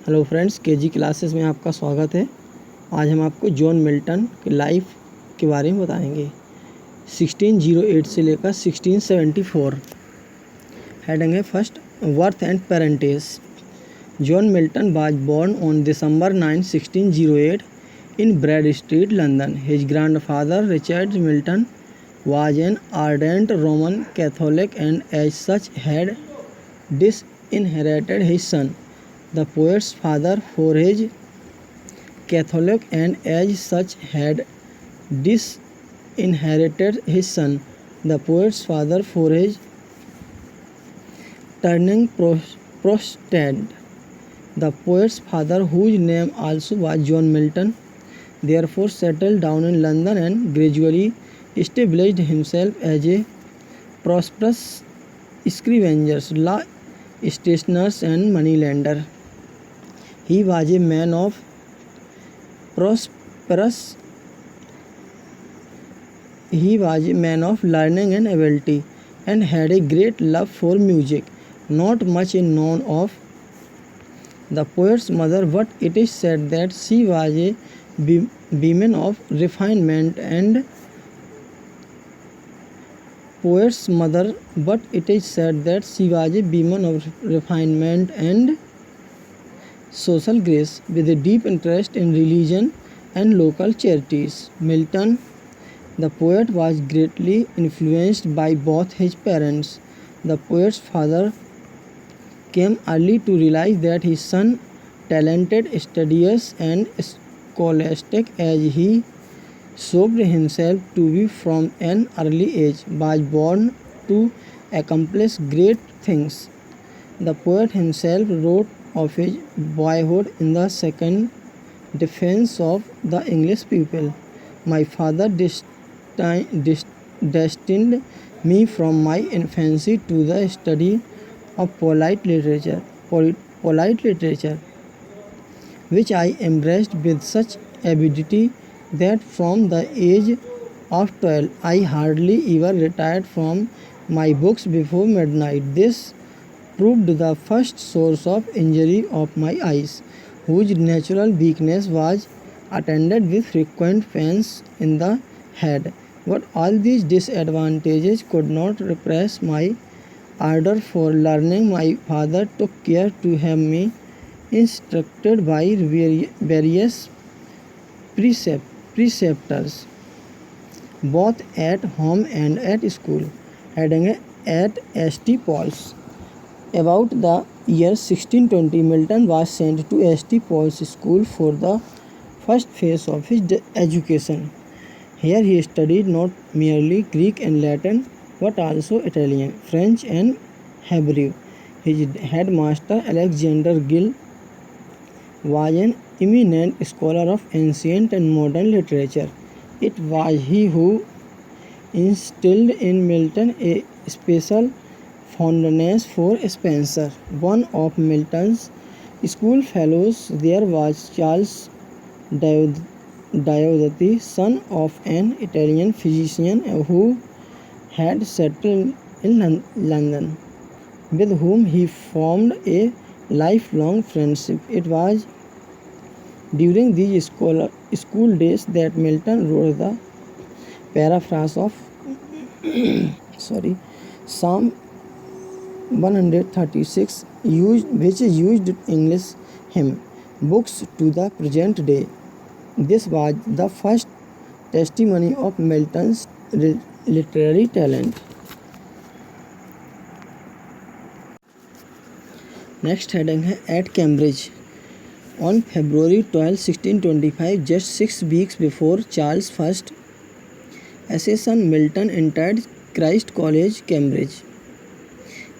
Hello friends, KG classes में आपका स्वागत है। आज हम आपको जॉन मिल्टन की लाइफ के बारे में बताएंगे। 1608 से लेकर 1674। हेडिंग है first, birth and parentage. John Milton was born on December 9, 1608 in Bread Street, London. His grandfather, Richard Milton, was an ardent Roman Catholic and as such had disinherited his son, the poet's father, for his Catholic and as such had disinherited his son, the poet's father, for his turning Protestant. The poet's father, whose name also was John Milton, therefore settled down in London and gradually established himself as a prosperous scavenger, law stationer and moneylender. He was a man of prosperous. He was a man of learning and ability, and had a great love for music. Not much is known of the poet's mother, but it is said that she was a woman of refinement and poet's mother, but it is said that she was a woman of refinement and social grace, with a deep interest in religion and local charities. Milton, the poet, was greatly influenced by both his parents. The poet's father came early to realize that his son, talented, studious, and scholastic as he showed himself to be from an early age, was born to accomplish great things. The poet himself wrote of his boyhood in the second defense of the English people. My father destined me from my infancy to the study of polite literature, which I embraced with such avidity that from the age of 12 I hardly ever retired from my books before midnight. This proved the first source of injury of my eyes, whose natural weakness was attended with frequent pains in the head. But all these disadvantages could not repress my ardor for learning. My father took care to have me instructed by various preceptors, both at home and at school. Heading at St. Paul's. About the year 1620, Milton was sent to St. Paul's School for the first phase of his education. Here he studied not merely Greek and Latin, but also Italian, French, and Hebrew. His headmaster, Alexander Gill, was an eminent scholar of ancient and modern literature. It was he who instilled in Milton a special fondness for Spenser. One of Milton's schoolfellows there was Charles Diodati, son of an Italian physician who had settled in London, with whom he formed a lifelong friendship. It was during these school days that Milton wrote the paraphrase of Psalm 136, which is used English hymn books to the present day. This was the first testimony of Milton's literary talent. Next heading है at Cambridge. On February 12, 1625, just 6 weeks before Charles' first accession, Milton entered Christ College, Cambridge.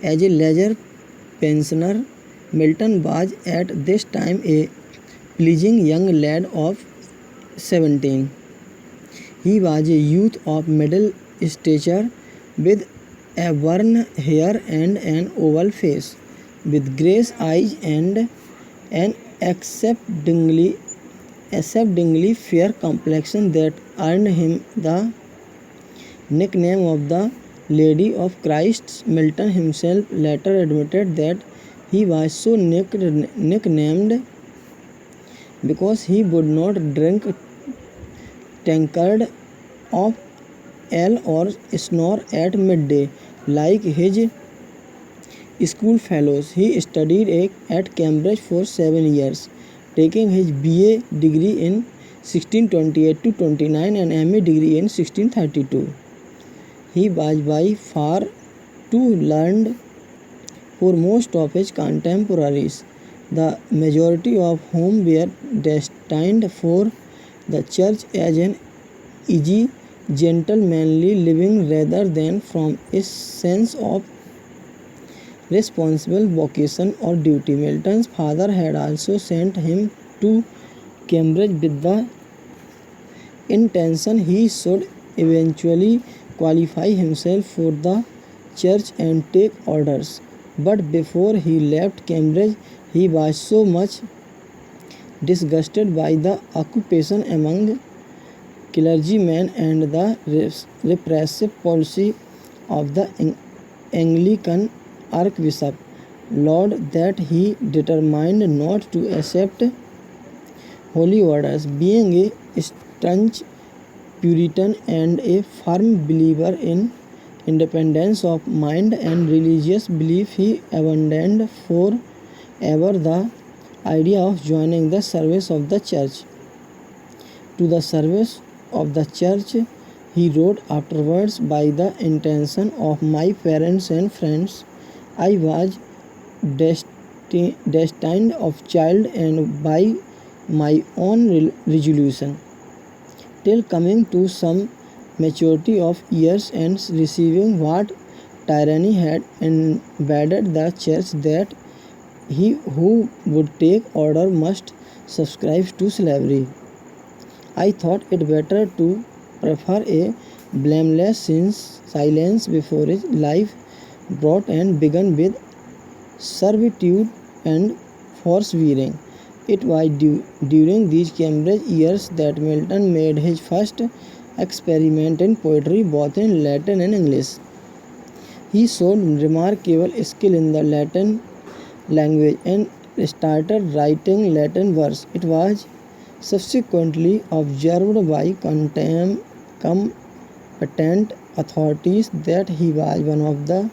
As a leisure pensioner, Milton was at this time a pleasing young lad of 17. He was a youth of middle stature, with auburn hair and an oval face, with grey eyes and an exceedingly fair complexion that earned him the nickname of the Lady of Christ. Milton himself later admitted that He was so nicknamed because he would not drink tankard of ale or snore at midday like his school fellows. He studied at Cambridge for 7 years, taking his BA degree in 1628 to 29 and MA degree in 1632. He was by far too learned for most of his contemporaries, the majority of whom were destined for the church as an easy, gentlemanly living rather than from a sense of responsible vocation or duty. Milton's father had also sent him to Cambridge with the intention he should eventually qualify himself for the church and take orders. But before he left Cambridge, he was so much disgusted by the occupation among clergymen and the repressive policy of the Anglican Archbishop Laud that he determined not to accept holy orders. Being a staunch Puritan and a firm believer in independence of mind and religious belief, he abandoned forever the idea of joining the service of the church. To the service of the church, he wrote afterwards, by the intention of my parents and friends, I was destined of child, and by my own resolution, till coming to some maturity of years and receiving what tyranny had invaded the church, that he who would take order must subscribe to slavery. I thought it better to prefer a blameless silence before his life brought and begun with servitude and forswearing. It was during these Cambridge years that Milton made his first experiment in poetry, both in Latin and English. He showed remarkable skill in the Latin language and started writing Latin verse. It was subsequently observed by competent authorities that he was one of the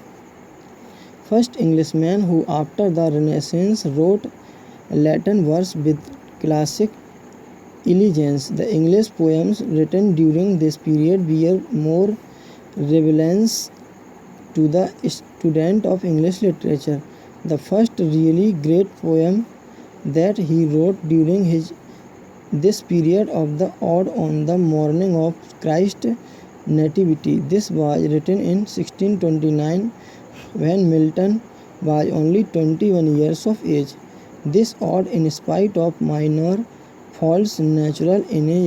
first Englishmen who, after the Renaissance, wrote Latin verse with classic elegance. The English poems written during this period bear more relevance to the student of English literature. The first really great poem that he wrote during this period of the Ode on the morning of Christ's Nativity. This was written in 1629 when Milton was only 21 years of age. This ode, in spite of minor faults natural in a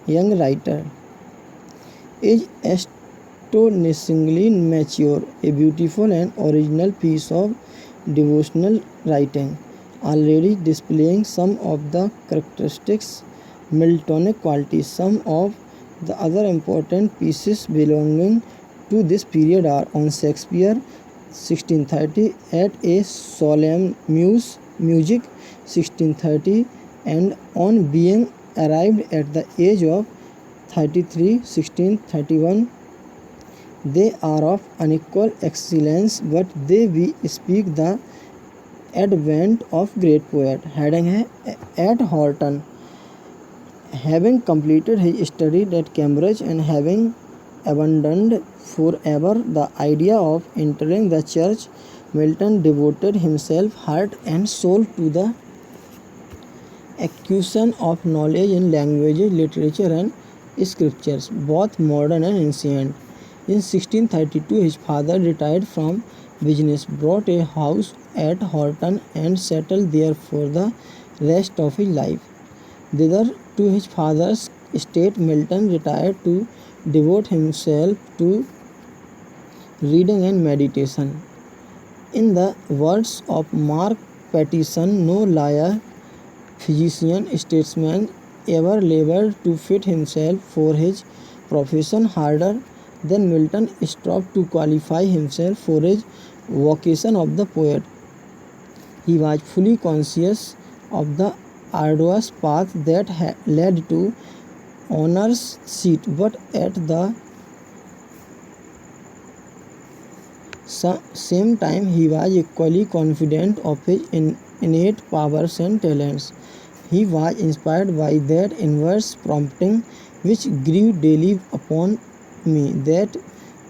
young writer, is astonishingly mature, a beautiful and original piece of devotional writing, already displaying some of the characteristics Miltonic qualities. Some of the other important pieces belonging to this period are On Shakespeare 1630, At a Solemn Music 1630, and On Being Arrived at the Age of 33 1631. They are of unequal excellence, but they speak the advent of great poet. Heading है at Horton. Having completed his study at Cambridge and having abandoned forever the idea of entering the church, Milton devoted himself heart and soul to the acquisition of knowledge in languages, literature and scriptures, both modern and ancient. In 1632, his father retired from business, bought a house at Horton and settled there for the rest of his life. Thither to his father's estate, Milton retired to devote himself to reading and meditation. In the words of Mark Pattison, no lawyer, physician, statesman ever labored to fit himself for his profession harder than Milton strove to qualify himself for his vocation of the poet. He was fully conscious of the arduous path that led to honor's seat, but at the same time he was equally confident of his innate powers and talents. He was inspired by that inverse prompting which grew daily upon me, that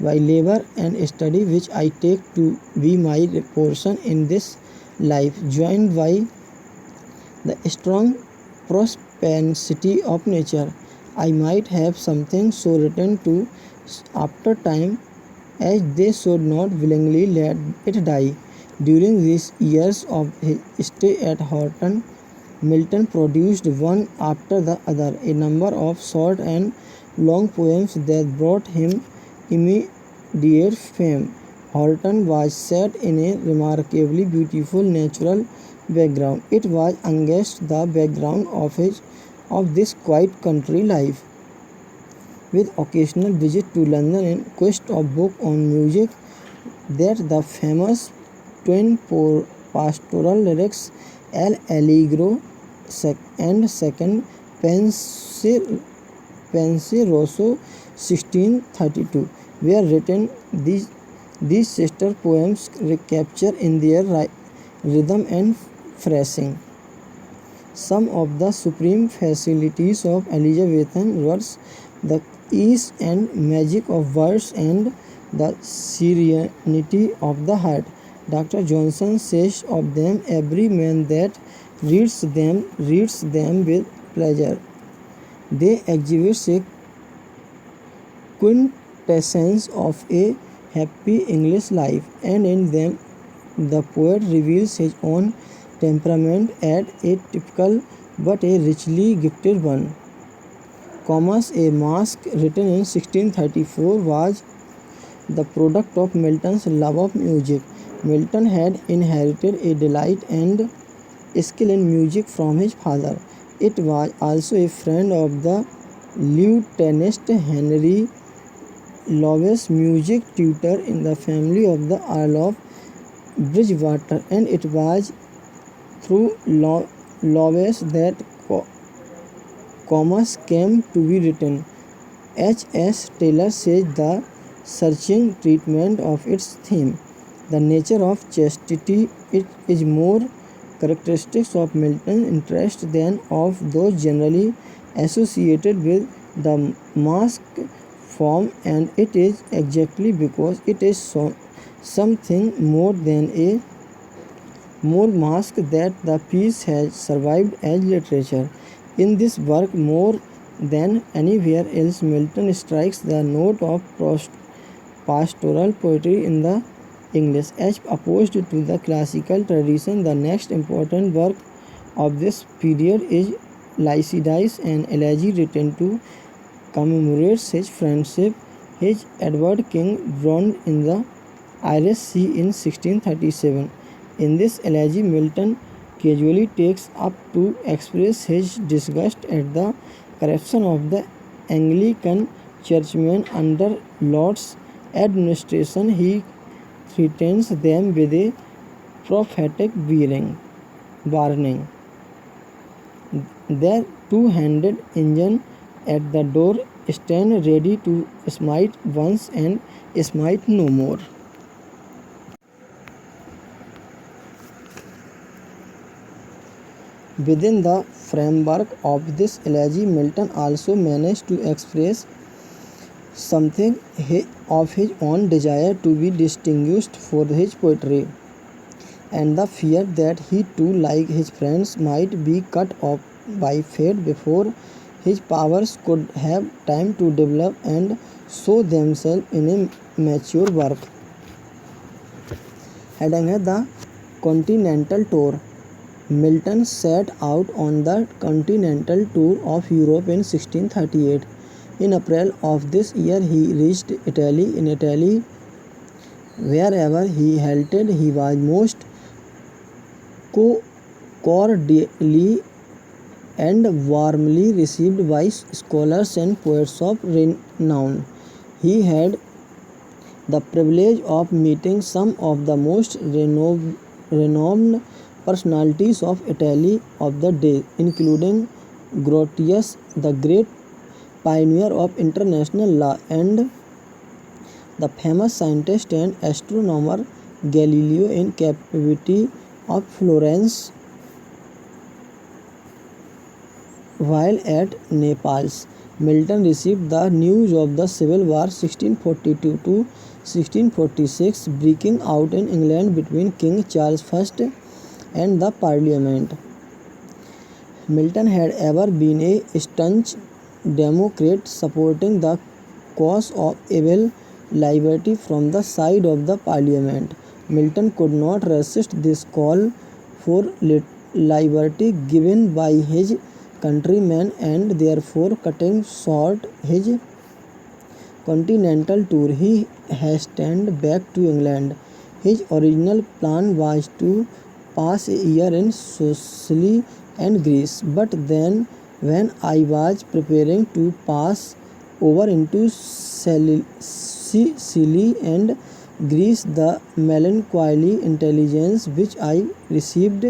by labor and study which I take to be my portion in this life, joined by the strong propensity of nature, I might have something so written to after time as they should not willingly let it die. During these years of his stay at Horton, Milton produced one after the other a number of short and long poems that brought him immediate fame. Horton was set in a remarkably beautiful natural background. It was against the background of this quiet country life, with occasional visit to London in quest of book on music, that the famous twin pastoral lyrics El Allegro and Second Penseroso 1632 were written. These sister poems recapture in their rhythm and phrasing some of the supreme facilities of Elizabethan verse, the ease and magic of words, and the serenity of the heart. Dr. Johnson says of them, every man that reads them with pleasure. They exhibit a quintessence of a happy English life, and in them the poet reveals his own temperament as a typical but a richly gifted one. Comus, a masque written in 1634, was the product of Milton's love of music. Milton had inherited a delight and skill in music from his father. It was also a friend of the lutenist Henry Lowes, music tutor in the family of the Earl of Bridgewater, and it was through Lowes that Comus came to be written. H. S. Taylor says the searching treatment of its theme, the nature of chastity, it is more characteristics of Milton's interest than of those generally associated with the masque form, and it is exactly because it is something more than a more masque that the piece has survived as literature. In this work, more than anywhere else, Milton strikes the note of pastoral poetry in the English, as opposed to the classical tradition. The next important work of this period is Lycidas, an elegy written to commemorate his friendship with Edward King, drowned in the Irish Sea in 1637. In this elegy, Milton casually takes up to express his disgust at the corruption of the Anglican churchmen under Laud's administration. He threatens them with a prophetic warning. Their two-handed engine at the door stand ready to smite once and smite no more. Within the framework of this elegy, Milton also managed to express something of his own desire to be distinguished for his poetry, and the fear that he too, like his friends, might be cut off by fate before his powers could have time to develop and show themselves in a mature work. Heading the Continental Tour. Milton set out on the continental tour of Europe in 1638. In April of this year, he reached Italy. In Italy, wherever he halted, he was most cordially and warmly received by scholars and poets of renown. He had the privilege of meeting some of the most renowned personalities of Italy of the day, including Grotius, the great pioneer of international law, and the famous scientist and astronomer Galileo in captivity of Florence. While at Naples, Milton received the news of the Civil War 1642 to 1646 breaking out in England between King Charles I and the Parliament. Milton had ever been a staunch Democrat, supporting the cause of civil liberty from the side of the Parliament. Milton could not resist this call for liberty given by his countrymen, and therefore, cutting short his continental tour, he hastened back to England. His original plan was to pass a year in Sicily and Greece, but then, when I was preparing to pass over into Sicily and Greece, the melancholy intelligence which I received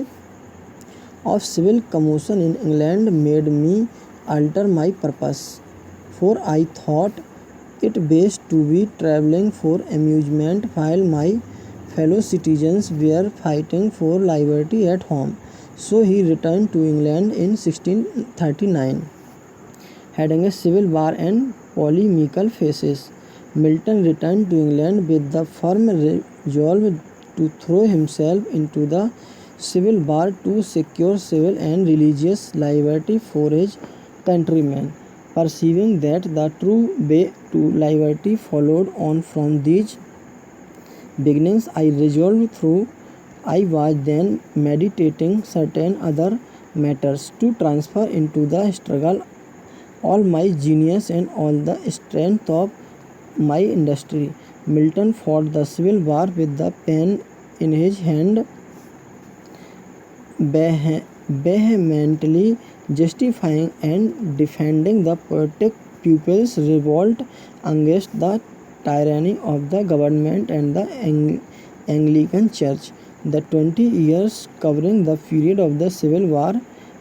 of civil commotion in England made me alter my purpose, for I thought it best to be travelling for amusement while my fellow citizens were fighting for liberty at home. So he returned to England in 1639, heading a civil war and polemical phases. Milton returned to England with the firm resolve to throw himself into the civil war to secure civil and religious liberty for his countrymen. Perceiving that the true way to liberty followed on from these beginnings, I resolved, through I was then meditating certain other matters, to transfer into the struggle all my genius and all the strength of my industry. Milton fought the civil war with the pen in his hand, vehemently justifying and defending the Puritan pupils' revolt against the tyranny of the government and the Anglican Church. The 20 years covering the period of the Civil War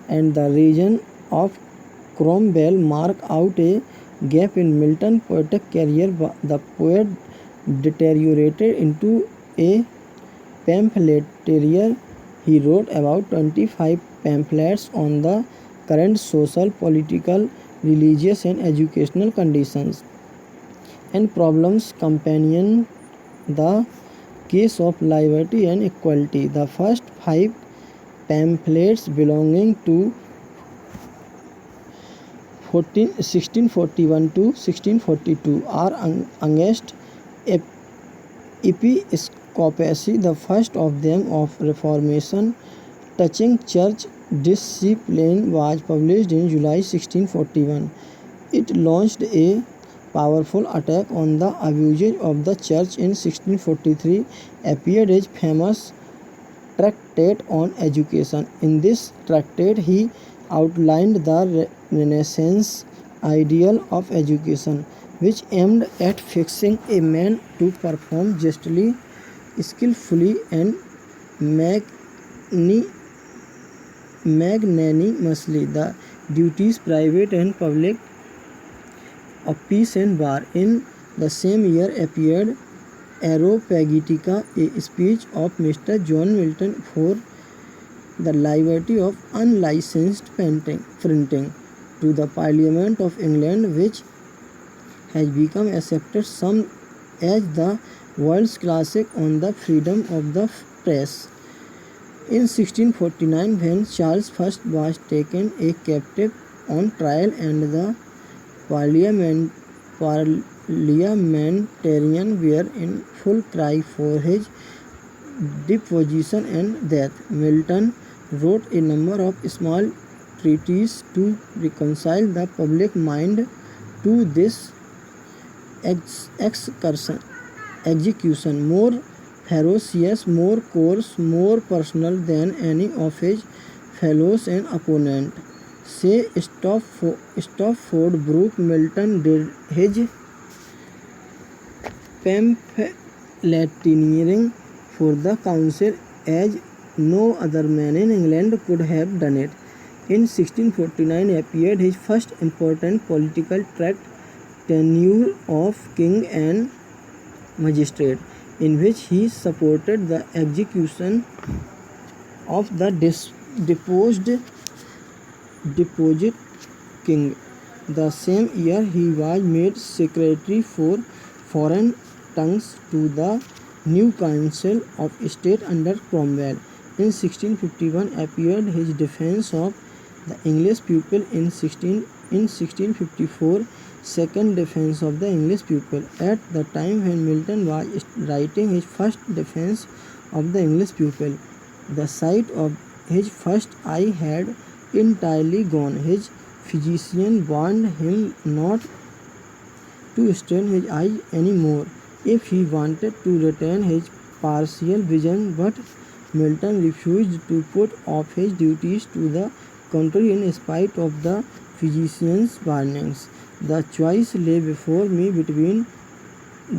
and the reign of Cromwell mark out a gap in Milton's poetic career. The poet deteriorated into a pamphleteer. He wrote about 25 pamphlets on the current social, political, religious, and educational conditions and problems companion the case of liberty and equality. The first 5 pamphlets, belonging to 1641 to 1642, are against episcopacy, the first of them of Reformation, touching church discipline, was published in July 1641. It launched a powerful attack on the abuses of the church. In 1643 appeared his famous tractate on education. In this tractate he outlined the Renaissance ideal of education, which aimed at fixing a man to perform justly, skillfully, and magnanimously the duties private and public of peace and war. In the same year appeared Areopagitica, a speech of Mr. John Milton for the liberty of unlicensed printing to the Parliament of England, which has become accepted some as the world's classic on the freedom of the press. In 1649, when Charles I was taken a captive on trial and the parliamentarians were in full cry for his deposition and death, Milton wrote a number of small treatises to reconcile the public mind to this execution, more ferocious, more coarse, more personal than any of his fellows and opponents. Say Stopford Brooke, Milton did his pamphleteering for the council as no other man in England could have done it. In 1649 appeared his first important political tract, Tenure of King and Magistrate, in which he supported the execution of the deposed king. The same year he was made Secretary for Foreign Tongues to the new Council of State under Cromwell. In 1651 appeared his Defence of the English People. In 1654 Second Defence of the English People. At the time when Milton was writing his first Defence of the English People, the sight of his first eye had entirely gone. His physician warned him not to strain his eyes any more if he wanted to retain his partial vision, but Milton refused to put off his duties to the contrary in spite of the physician's warnings. The choice lay before me between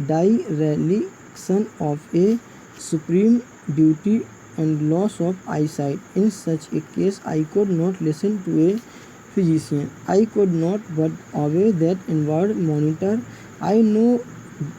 dereliction of a supreme duty and loss of eyesight. In such a case I could not listen to a physician. I could not but obey that inward monitor. I know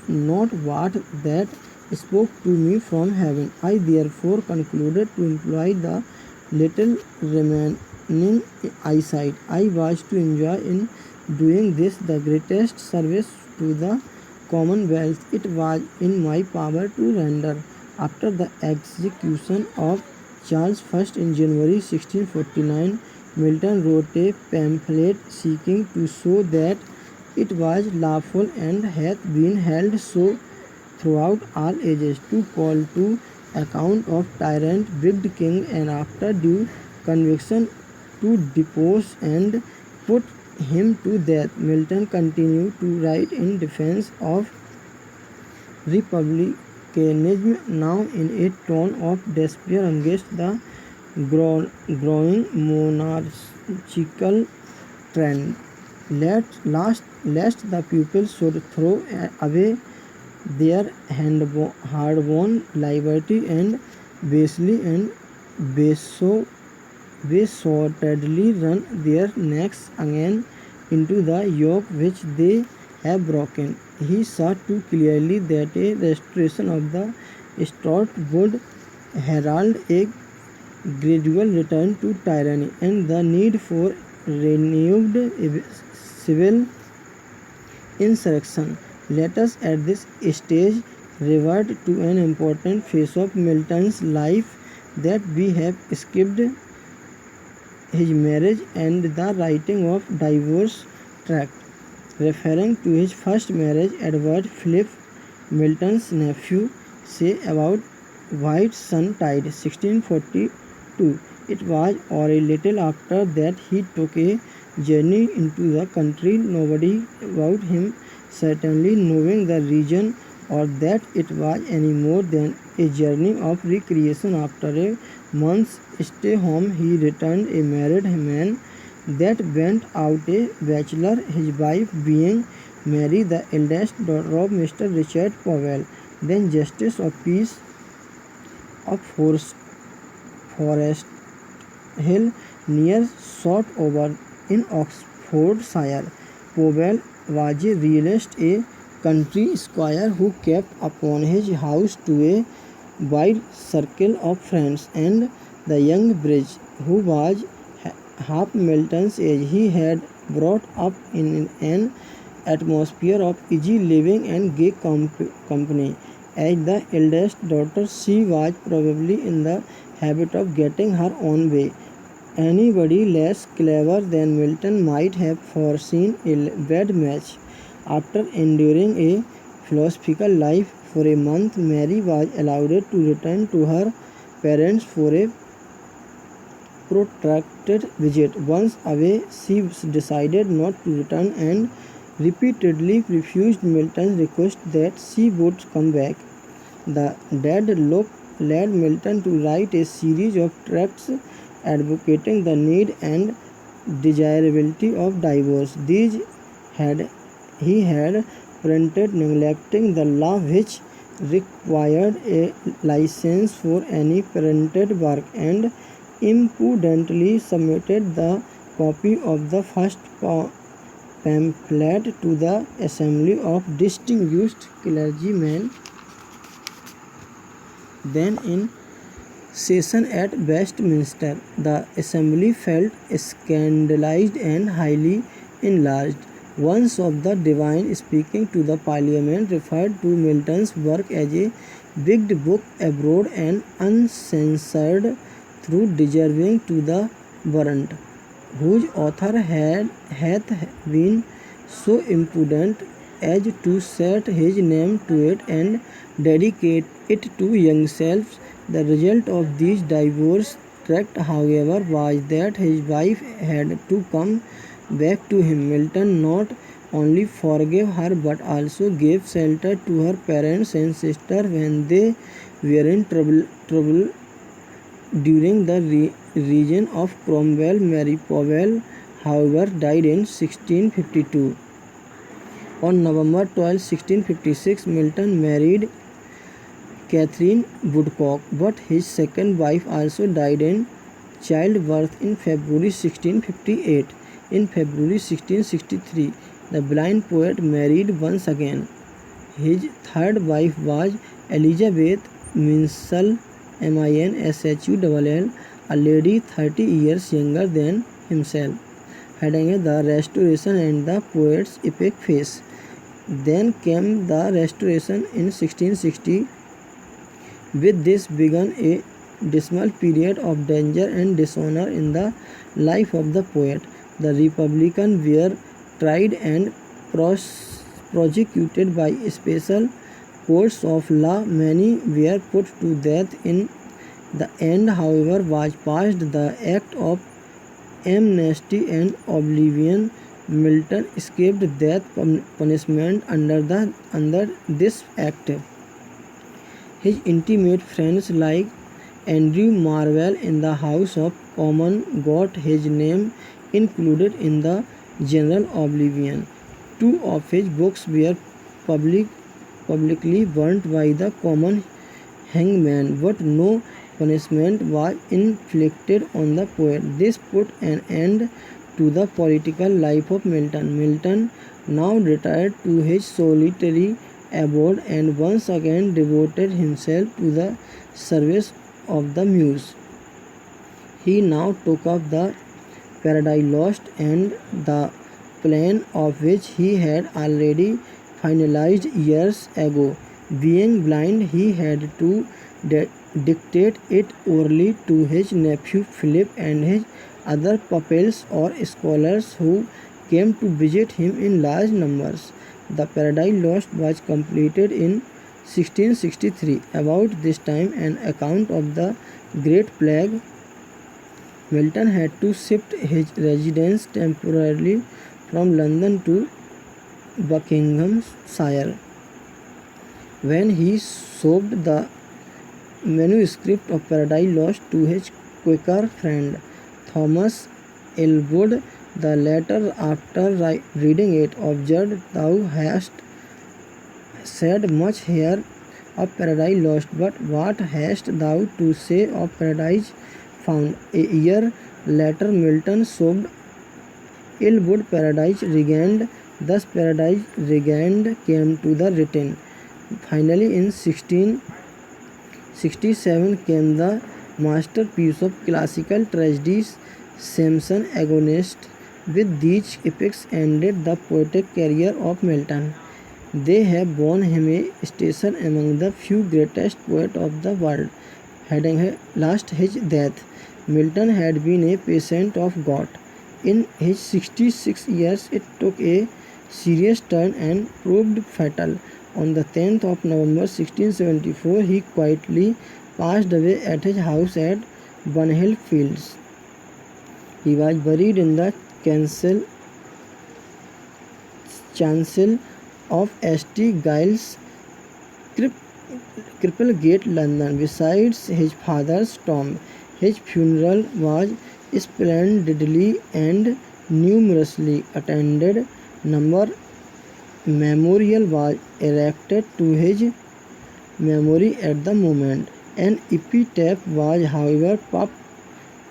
not what that spoke to me from heaven. I therefore concluded to employ the little remaining eyesight I was to enjoy in doing this the greatest service to the Commonwealth it was in my power to render. After the execution of Charles I in January 1649, Milton wrote a pamphlet seeking to show that it was lawful and hath been held so throughout all ages to call to account of tyrant wicked king, and after due conviction to depose and put him to death. Milton continued to write in defense of republicanism, now in a tone of despair against the growing monarchical trend. Lest the people should throw away their hard-won liberty and basely and besottedly run their necks again into the yoke which they have broken. He saw too clearly that a restoration of the Stuart would herald a gradual return to tyranny and the need for renewed civil insurrection. Let us at this stage revert to an important phase of Milton's life that we have skipped: his marriage and the writing of divorce tract. Referring to his first marriage, Edward Philip, Milton's nephew, say about Whitsuntide 1642. It was or a little after that he took a journey into the country, nobody about him certainly knowing the reason or that it was any more than a journey of recreation. After a month's stay home, he returned a married man that went out a bachelor, his wife being Mary, the eldest daughter of Mr. Richard Powell, then Justice of Peace of Forest Hill near Shotover in Oxfordshire. Powell was a realist, a country squire who kept upon his house to a wide circle of friends, and the young Bridge, who was half Milton's age. He had brought up in an atmosphere of easy living and gay company. As the eldest daughter, she was probably in the habit of getting her own way. Anybody less clever than Milton might have foreseen a bad match. After enduring a philosophical life for a month, Mary was allowed to return to her parents for a protracted visit. Once away, she decided not to return and repeatedly refused Milton's request that she would come back. The deadlock led Milton to write a series of tracts advocating the need and desirability of divorce. These he had printed neglecting the law which required a license for any printed work and impudently submitted the copy of the first pamphlet to the assembly of distinguished clergymen then in session at Westminster. The assembly felt scandalized and highly enlarged. One of the divine, speaking to the parliament, referred to Milton's work as a big book abroad and uncensored through deserving to the warrant, whose author hath been so impudent as to set his name to it and dedicate it to yourselves. The result of these divorce tract, however, was that his wife had to come back to him. Milton not only forgave her but also gave shelter to her parents and sister when they were in trouble during the reign of Cromwell. Mary Powell, however, died in 1652. On November 12, 1656, Milton married Catherine Woodcock, but his second wife also died in childbirth in February 1658. In February 1663, the blind poet married once again. His third wife was Elizabeth Minshull, Minshall, a lady 30 years younger than himself, heading the Restoration and the poet's epic phase. Then came the Restoration in 1660. With this began a dismal period of danger and dishonor in the life of the poet. The Republicans were tried and prosecuted by special courts of law. Many were put to death. In the end, however, was passed the Act of Amnesty and Oblivion. Milton escaped death punishment under this act. His intimate friends like Andrew Marvell in the House of Commons got his name included in the general oblivion. 2 of his books were publicly burnt by the common hangman, but no punishment was inflicted on the poet. This put an end to the political life of Milton. Milton now retired to his solitary abode and once again devoted himself to the service of the muse. He now took up the Paradise Lost, and the plan of which he had already finalized years ago. Being blind, he had to dictate it orally to his nephew Philip and his other pupils or scholars who came to visit him in large numbers. The Paradise Lost was completed in 1663. About this time, an account of the Great Plague. Milton had to shift his residence temporarily from London to Buckinghamshire. When he showed the manuscript of Paradise Lost to his Quaker friend Thomas Elwood, the latter, after reading it, observed, "Thou hast said much here of Paradise Lost, but what hast thou to say of Paradise Found?" A year later, Milton showed Elwood Paradise Regained. Thus Paradise Regained came to the written. Finally, in 1667 came the masterpiece of classical tragedy, Samson Agonist. With these epics ended the poetic career of Milton. They have borne him a station among the few greatest poets of the world. Having lost his death, Milton had been a patient of God. In his 66 years, it took a serious turn and proved fatal. On the 10th of November 1674, he quietly passed away at his house at Bunhill Fields. He was buried in the chancel of St. Giles, Cripplegate, London, besides his father's tomb. His funeral was splendidly and numerously attended. Memorial was erected to his memory at the moment. An epitaph was, however,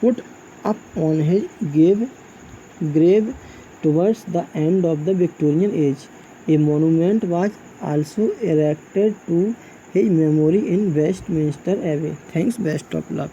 put up on his grave towards the end of the Victorian age. A monument was also erected to his memory in Westminster Abbey. Thanks, best of luck.